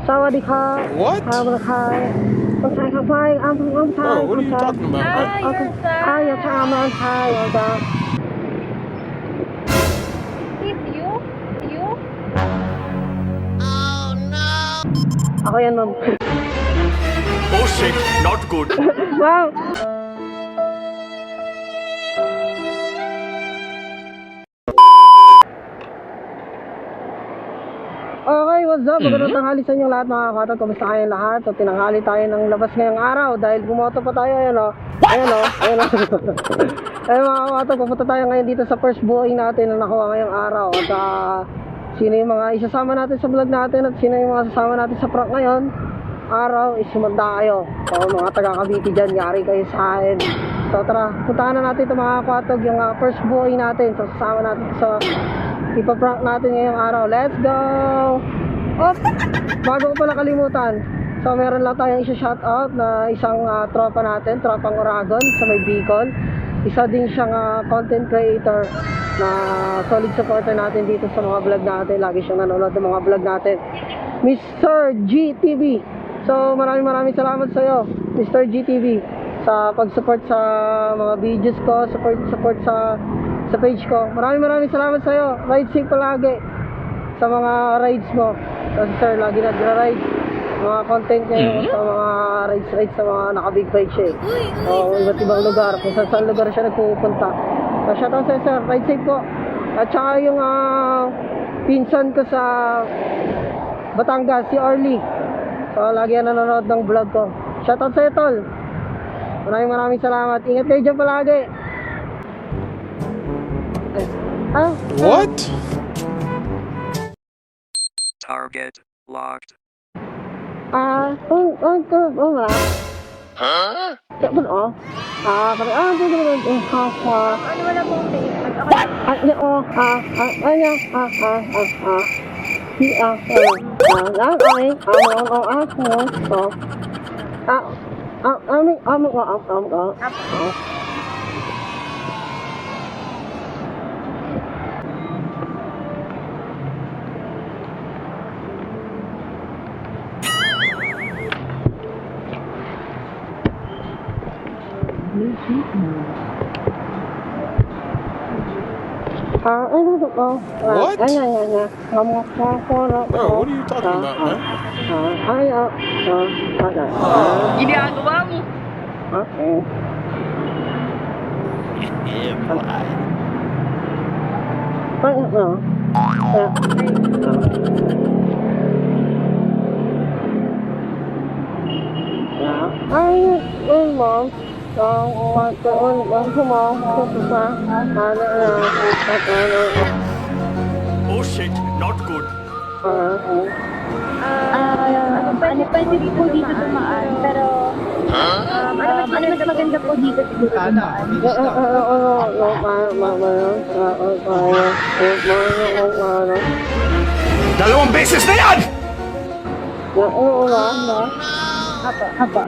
Sawadee-ka. What? Hi. I'm Thai. I'm Thai. Oh, what are you talking about? Yes, I'm Thai. You? Ako yan, ma'am. Oh shit, not good. Ma'am! Okay, what's up? Magandang tanghali sa inyo lahat mga kakatag. Kamusta kayong lahat? So, tinanghali tayo ng labas ngayong araw dahil bumoto pa tayo. Ayan o. Ayun mga kakatag, pupunta tayo ngayon dito sa first buhay natin na nakuha ngayong araw. At sino yung mga isasama natin sa vlog natin at sino yung mga sasama natin sa prank ngayon araw is sumanda kayo. So mga taga-Cavite dyan, yari kayo sa akin. So tara, puntahan na natin ito mga kakatag, yung first buhay natin. So sasama natin sa ipaprank natin ngayong araw. Let's go! Op! Bago ko pala kalimutan, so meron lang tayong isa-shoutout na isang tropa natin, tropang Oragon sa may Bicol. Isa din siyang content creator na solid supporter natin dito sa mga vlog natin. Lagi siyang nanonood ng mga vlog natin, Mr. GTV. So maraming salamat sa iyo, Mr. GTV, sa pag-support sa mga videos ko, support sa page ko. Maraming salamat sa iyo. Ride safe palagi sa mga rides mo. Kasi sir, lagi nagra-ride. Mga content niya yung sa mga rides sa mga naka-big bike siya. So, iba't ibang lugar. Kung saan lugar siya nagpupunta. So, shoutout sa sir. Ride safe po. At saka yung pinsan ko sa Batangas, si Orly. So, lagi yan nanonood ng vlog ko. Shoutout sa iyo, tol. Maraming salamat. Ingat kayo dyan palagi. What? Target locked. Wala. Huh? Ano wala pong face? What? Bro, what are you talking about, man? Ginagawa mo. Mom. Oh shit, not good. Pwede po dito dumaan, pero mas maganda po dito siguro dumaan. Dalawang beses na yan! Apa.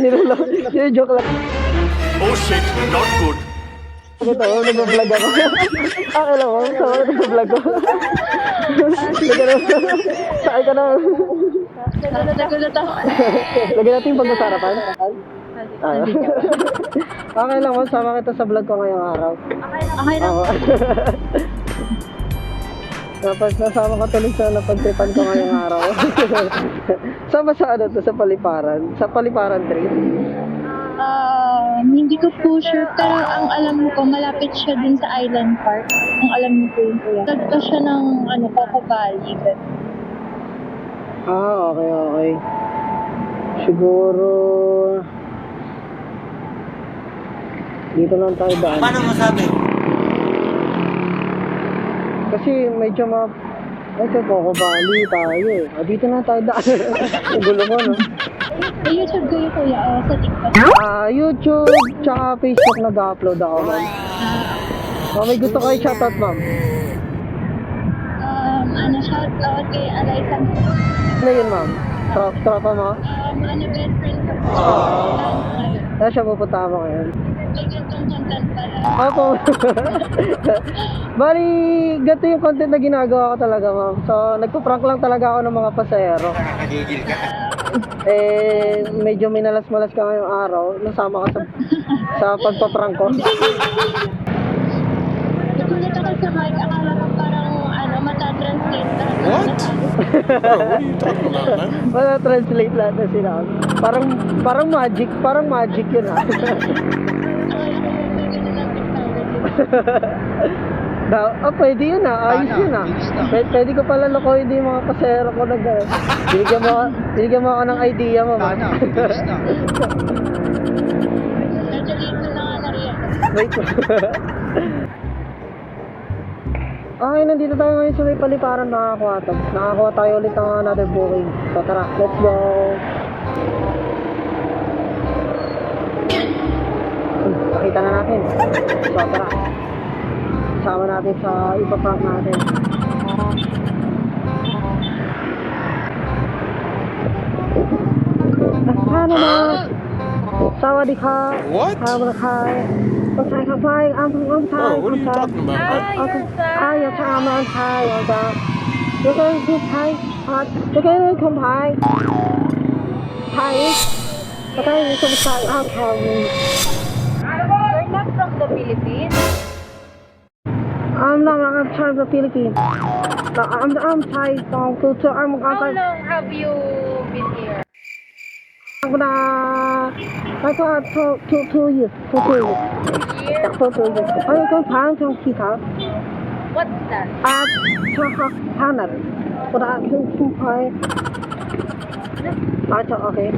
Nilolok. Joke lang. Oh shit, not good. Ito, nag-vlog ako. Alam mo, nag-vlog ako. Saan ka na? Lagyan natin yung pag-usarapan. Okay lang, sama kita sa vlog ko ngayong araw. Okay lang. Tapos nasama ka tuloy sa napagtripan ko ngayong araw. Sama sa ano to, sa Paliparan? Sa Paliparan 3? Hindi ko po sure, pero ang alam ko, malapit siya dun sa Island Park. Ang alam mo po yun kuya. Tagto siya ng Coco Valley. Okay. Siguro dito lang tayo daan. Paano masabi? Kasi medyo Coco Valley tayo eh. Dito na tayo daan. Ang gulo mo, no? Sa YouTube ko yun kuya, sa TikTok. YouTube, tsaka Facebook nag-upload ako, ma'am. May gusto kayo shoutout, ma'am? Shoutout kay Alaysa. Ano yun, ma'am? Tropa mo? Best friend ko po. Siya pupunta mo ngayon. Kay ganito Ibang content pala. Ako. Bali, ganito yung content na ginagawa ko talaga, ma'am. So, nagpo-prank lang talaga ako ng mga pasahero. Nakakagigil ka. Eh, medyo minalas-malas ka ngayong araw. Nasama ka sa pagpa-prank ko. Nagulat ako sa mic. Akala ko parang mata-translate lahat. What? Bro, what are you talking about, man? Wala translate lahat na sinabi. Parang magic yun ha. Akala ko may ganun lang technology. Pwede yun ha, ayos yun ha. Pwede ko pala lokohin din yung mga pasero ko na gano'n. Binigyan mo ako ng idea mo. Medyo late mo na nga na-react. Wait. Okay, nandito tayo ngayon sa may paliparan, nakakuha tayo ulit ng another booking. So tara, let's go. Pakita na natin. So tara, sama natin sa ipaprank natin. Ano na? Sawadee ka. What? I'm Thai, I'm flying. I'm Thai. Bro, what are you talking about, man? You're Thai, I'm Thai. You're going to Thai. You're going to come Thai. Thai. You're going to Thai. Okay. You're not from the Philippines? I'm from the Philippines. I'm Thai. I'm How long have you been here? I'm gonna. I got 2 years. 2 years. Year? 2 years. I'm going to Thailand from Kita. What's that? Thailand. But I can Thai. I thought okay.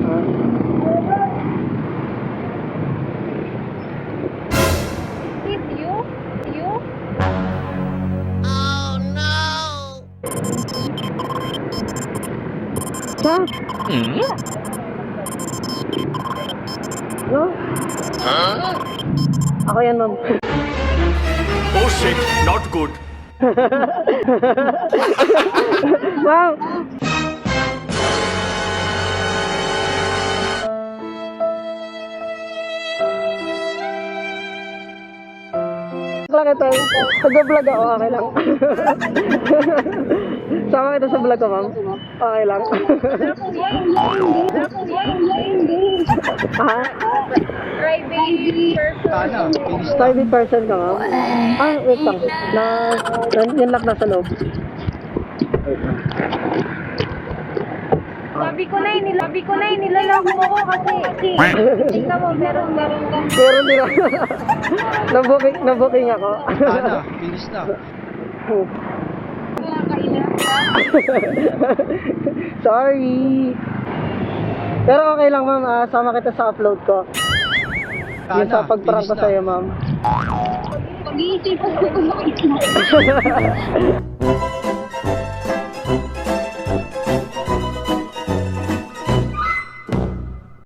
Is you? You? Yeah. Yeah. No? Ako yan, ma'am. Oh shit, not good. Ma'am! Lang ito. Nag-vlog ako, okay lang. Sama kita sa vlog ko, ma'am. Okay lang. Ha? Private person. Private person ka, ma'am? Wait lang. Yung lock nasa loob. Sabi ko na nilalak mo ko kasi. Tingnan mo, meron ka. Pero hindi na. Nabuking ako. Finish na. Sorry. Pero okay lang, ma'am. Sama kita sa upload ko. Yung sa pag-prank ko sa'yo, ma'am. Pag-iisipan ko kung makikita.